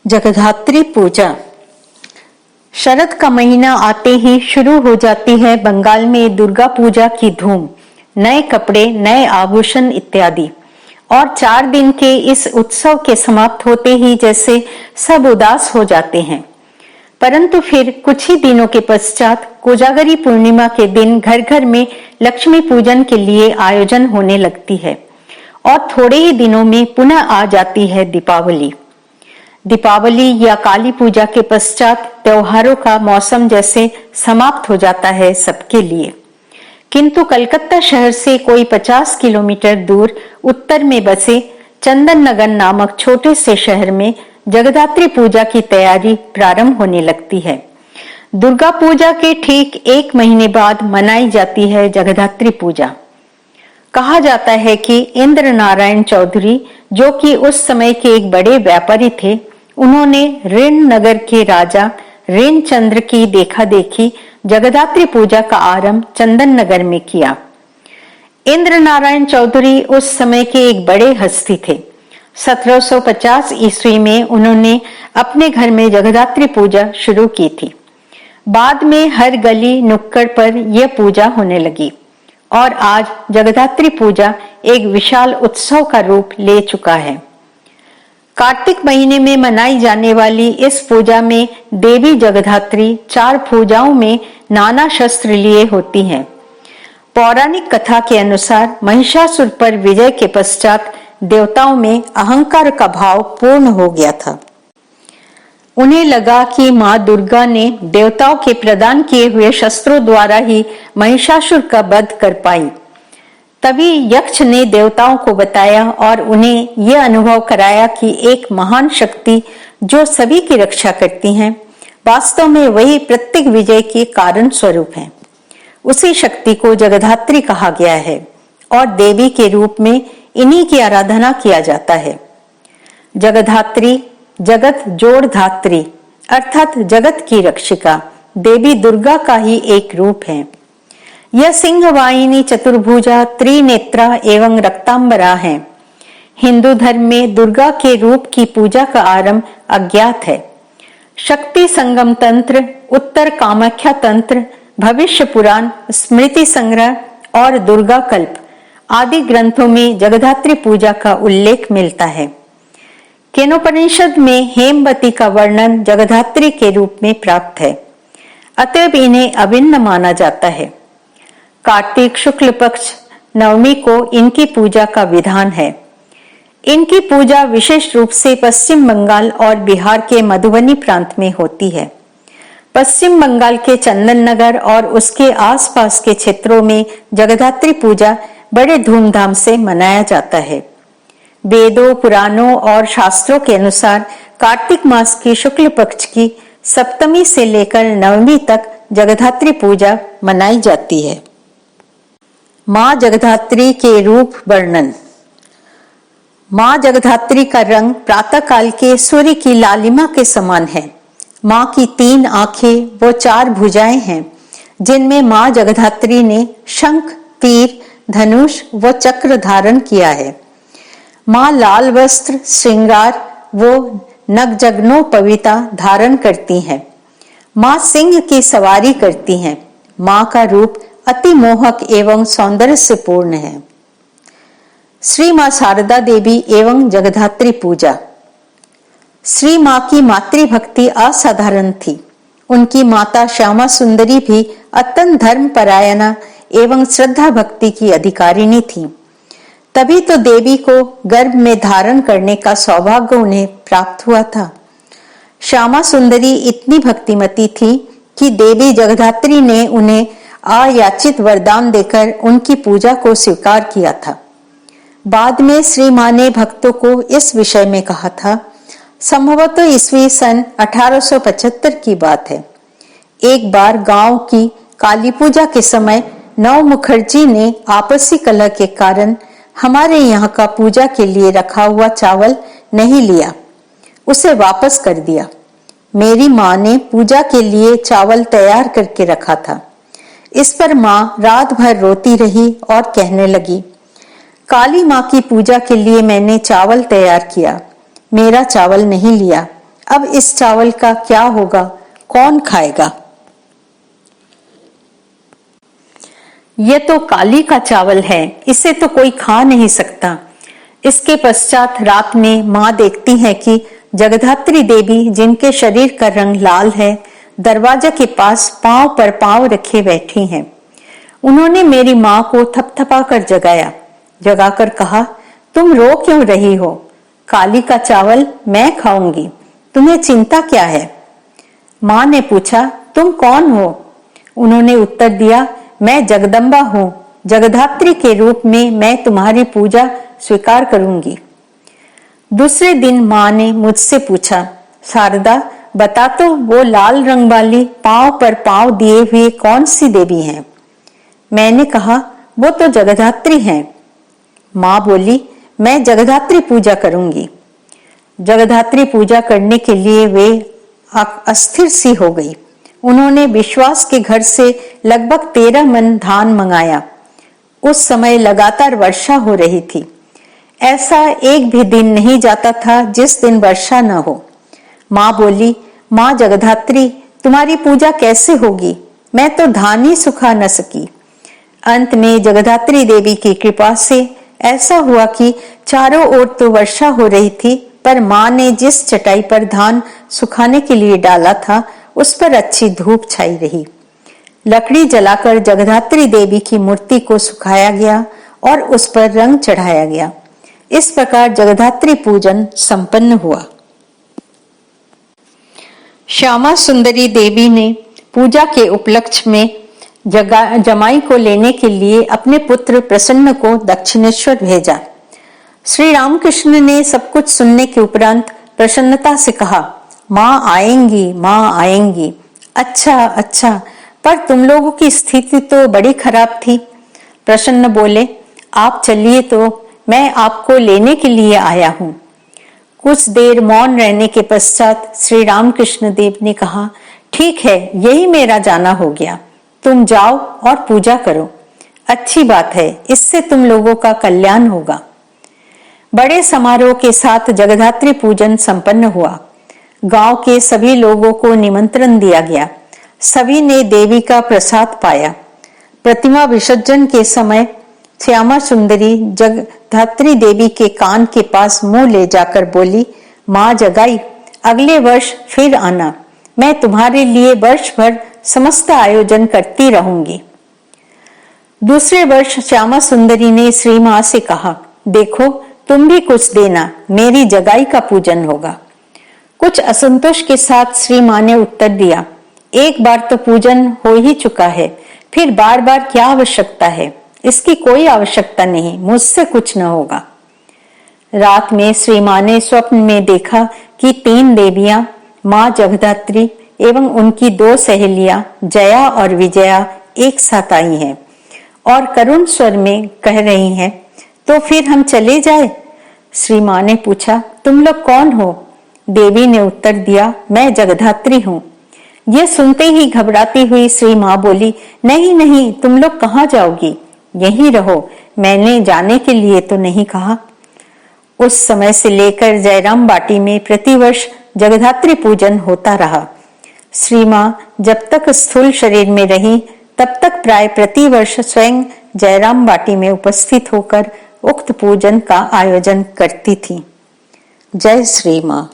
जगधात्री पूजा। शरद का महीना आते ही शुरू हो जाती है बंगाल में दुर्गा पूजा की धूम। नए कपड़े, नए आभूषण इत्यादि। और 4 दिन के इस उत्सव के समाप्त होते ही जैसे सब उदास हो जाते हैं। परंतु फिर कुछ ही दिनों के पश्चात कोजागरी पूर्णिमा के दिन घर घर में लक्ष्मी पूजन के लिए आयोजन होने लगती है और थोड़े ही दिनों में पुनः आ जाती है दीपावली। दीपावली या काली पूजा के पश्चात त्योहारों का मौसम जैसे समाप्त हो जाता है सबके लिए। किंतु कलकत्ता शहर से कोई 50 किलोमीटर दूर उत्तर में बसे चंदन नगर नामक छोटे से शहर में जगधात्री पूजा की तैयारी प्रारंभ होने लगती है। दुर्गा पूजा के ठीक 1 महीने बाद मनाई जाती है जगधात्री पूजा। कहा जाता है कि इंद्र नारायण चौधरी, जो कि उस समय के एक बड़े व्यापारी थे, उन्होंने ऋण नगर के राजा ऋण चंद्र की देखा देखी जगधात्री पूजा का आरंभ चंदन नगर में किया। इंद्र नारायण चौधरी उस समय के एक बड़े हस्ती थे। 1750 ईस्वी में उन्होंने अपने घर में जगधात्री पूजा शुरू की थी। बाद में हर गली नुक्कड़ पर यह पूजा होने लगी और आज जगधात्री पूजा एक विशाल उत्सव का रूप ले चुका है। कार्तिक महीने में मनाई जाने वाली इस पूजा में देवी जगधात्री 4 पूजाओं में नाना शस्त्र लिए होती हैं। पौराणिक कथा के अनुसार महिषासुर पर विजय के पश्चात देवताओं में अहंकार का भाव पूर्ण हो गया था। उन्हें लगा कि मां दुर्गा ने देवताओं के प्रदान किए हुए शस्त्रों द्वारा ही महिषासुर का वध कर पाई। तभी यक्ष ने देवताओं को बताया और उन्हें यह अनुभव कराया कि एक महान शक्ति जो सभी की रक्षा करती है, वास्तव में वही प्रत्येक विजय के कारण स्वरूप है। उसी शक्ति को जगधात्री कहा गया है और देवी के रूप में इन्हीं की आराधना किया जाता है। जगधात्री जगत जोड़ धात्री अर्थात जगत की रक्षिका देवी दुर्गा का ही एक रूप है। यह सिंहवाहिनी चतुर्भुजा त्रिनेत्रा एवं रक्तांबरा है। हिंदू धर्म में दुर्गा के रूप की पूजा का आरंभ अज्ञात है। शक्ति संगम तंत्र, उत्तर कामाख्या तंत्र, भविष्य पुराण, स्मृति संग्रह और दुर्गा कल्प आदि ग्रंथों में जगधात्री पूजा का उल्लेख मिलता है। केनोपनिषद में हेमवती का वर्णन जगधात्री के रूप में प्राप्त है, अतएव इन्हें अभिन्न माना जाता है। कार्तिक शुक्ल पक्ष नवमी को इनकी पूजा का विधान है। इनकी पूजा विशेष रूप से पश्चिम बंगाल और बिहार के मधुबनी प्रांत में होती है। पश्चिम बंगाल के चंदन नगर और उसके आसपास के क्षेत्रों में जगधात्री पूजा बड़े धूमधाम से मनाया जाता है। वेदों, पुराणों और शास्त्रों के अनुसार कार्तिक मास की शुक्ल पक्ष की सप्तमी से लेकर नवमी तक जगधात्री पूजा मनाई जाती है। मां जगधात्री के रूप वर्णन। मां जगधात्री का रंग प्रातः काल के सूर्य की लालिमा के समान है। मां की 3 आंखें व 4 भुजाएं हैं, जिनमें मां जगधात्री ने शंख, तीर, धनुष व चक्र धारण किया है। मां लाल वस्त्र, श्रृंगार व नगजग्नोपवीता धारण करती हैं। मां सिंह की सवारी करती हैं। मां का रूप अति मोहक एवं सौंदर्य से पूर्ण है। श्री मां शारदा देवी एवं जगधात्री पूजा। श्री मां की मातृभक्ति असाधारण थी। उनकी माता श्यामा सुंदरी भी अत्यंत धर्मपरायणा एवं श्रद्धा भक्ति की अधिकारिणी थी। तभी तो देवी को गर्भ में धारण करने का सौभाग्य उन्हें प्राप्त हुआ था। श्यामा सुंदरी इतनी भक्तिमती थी कि देवी जगधात्री ने उन्हें अयाचित वरदान देकर उनकी पूजा को स्वीकार किया था। बाद में श्री मां ने भक्तों को इस विषय में कहा था। संभवतः ईस्वी सन 1875 की बात है। एक बार गांव की काली पूजा के समय नव मुखर्जी ने आपसी कलह के कारण हमारे यहाँ का पूजा के लिए रखा हुआ चावल नहीं लिया, उसे वापस कर दिया। मेरी माँ ने पूजा के लिए चावल तैयार करके रखा था। इस पर माँ रात भर रोती रही और कहने लगी, काली माँ की पूजा के लिए मैंने चावल तैयार किया, मेरा चावल नहीं लिया, अब इस चावल का क्या होगा, कौन खाएगा? ये तो काली का चावल है, इसे तो कोई खा नहीं सकता। इसके पश्चात रात में माँ देखती है कि जगधात्री देवी, जिनके शरीर का रंग लाल है, दरवाजा के पास पांव पर पांव रखे बैठी हैं। उन्होंने मेरी माँ को थपथपा कर जगाकर कहा, तुम रो क्यों रही हो? काली का चावल मैं खाऊंगी, तुम्हें चिंता क्या है? माँ ने पूछा, तुम कौन हो? उन्होंने उत्तर दिया, मैं जगदम्बा हूँ, जगधात्री के रूप में मैं तुम्हारी पूजा स्वीकार करूंगी। दूसरे दिन माँ ने मुझसे पूछा, शारदा बता तो, वो लाल रंग वाली पांव पर पांव दिए हुए कौन सी देवी हैं? मैंने कहा, वो तो जगधात्री हैं। माँ बोली, मैं जगधात्री पूजा करूंगी। जगधात्री पूजा करने के लिए वे अस्थिर सी हो गई। उन्होंने विश्वास के घर से लगभग 13 मन धान मंगाया। उस समय लगातार वर्षा हो रही थी। ऐसा एक भी दिन नहीं जाता था जिस दिन वर्षा न हो। माँ बोली, माँ जगधात्री, तुम्हारी पूजा कैसे होगी? मैं तो धान ही सुखा न सकी। अंत में जगधात्री देवी की कृपा से ऐसा हुआ कि चारों ओर तो वर्षा हो रही थी, पर माँ ने जिस चटाई पर धान सुखाने के लिए डाला था, उस पर अच्छी धूप छाई रही। लकड़ी जलाकर जगधात्री देवी की मूर्ति को सुखाया गया और उस पर रंग चढ़ाया गया। इस प्रकार जगधात्री पूजन संपन्न हुआ। श्यामा सुंदरी देवी ने पूजा के उपलक्ष्य में जमाई को लेने के लिए अपने पुत्र प्रसन्न को दक्षिणेश्वर भेजा। श्री रामकृष्ण ने सब कुछ सुनने के उपरांत प्रसन्नता से कहा, माँ आएंगी, माँ आएंगी। अच्छा, पर तुम लोगों की स्थिति तो बड़ी खराब थी। प्रसन्न बोले, आप चलिए तो मैं आपको लेने के लिए आया हूँ। कुछ देर मौन रहने के पश्चात श्री रामकृष्ण देव ने कहा, ठीक है, यही मेरा जाना हो गया। तुम जाओ और पूजा करो। अच्छी बात है, इससे तुम लोगों का कल्याण होगा। बड़े समारोह के साथ जगधात्री पूजन संपन्न हुआ। गांव के सभी लोगों को निमंत्रण दिया गया। सभी ने देवी का प्रसाद पाया। प्रतिमा विसर्जन के समय श्यामा सुंदरी जगधात्री देवी के कान के पास मुंह ले जाकर बोली, माँ जगाई, अगले वर्ष फिर आना, मैं तुम्हारे लिए वर्ष भर समस्त आयोजन करती रहूंगी। दूसरे वर्ष श्यामा सुंदरी ने श्री माँ से कहा, देखो तुम भी कुछ देना, मेरी जगाई का पूजन होगा। कुछ असंतोष के साथ श्री माँ ने उत्तर दिया, एक बार तो पूजन हो ही चुका है, फिर बार बार क्या आवश्यकता है? इसकी कोई आवश्यकता नहीं, मुझसे कुछ न होगा। रात में श्री माँ ने स्वप्न में देखा कि 3 देवियां, माँ जगधात्री एवं उनकी 2 सहेलियां जया और विजया एक साथ आई हैं और करुण स्वर में कह रही हैं, तो फिर हम चले जाए? श्री माँ ने पूछा, तुम लोग कौन हो? देवी ने उत्तर दिया, मैं जगधात्री हूँ। यह सुनते ही घबराती हुई श्री माँ बोली, नहीं नहीं, तुम लोग कहाँ जाओगी? यहीं रहो, मैंने जाने के लिए तो नहीं कहा। उस समय से लेकर जयराम बाटी में प्रतिवर्ष जगधात्री पूजन होता रहा। श्री माँ जब तक स्थूल शरीर में रही, तब तक प्राय प्रतिवर्ष स्वयं जयराम बाटी में उपस्थित होकर उक्त पूजन का आयोजन करती थी। जय श्री माँ।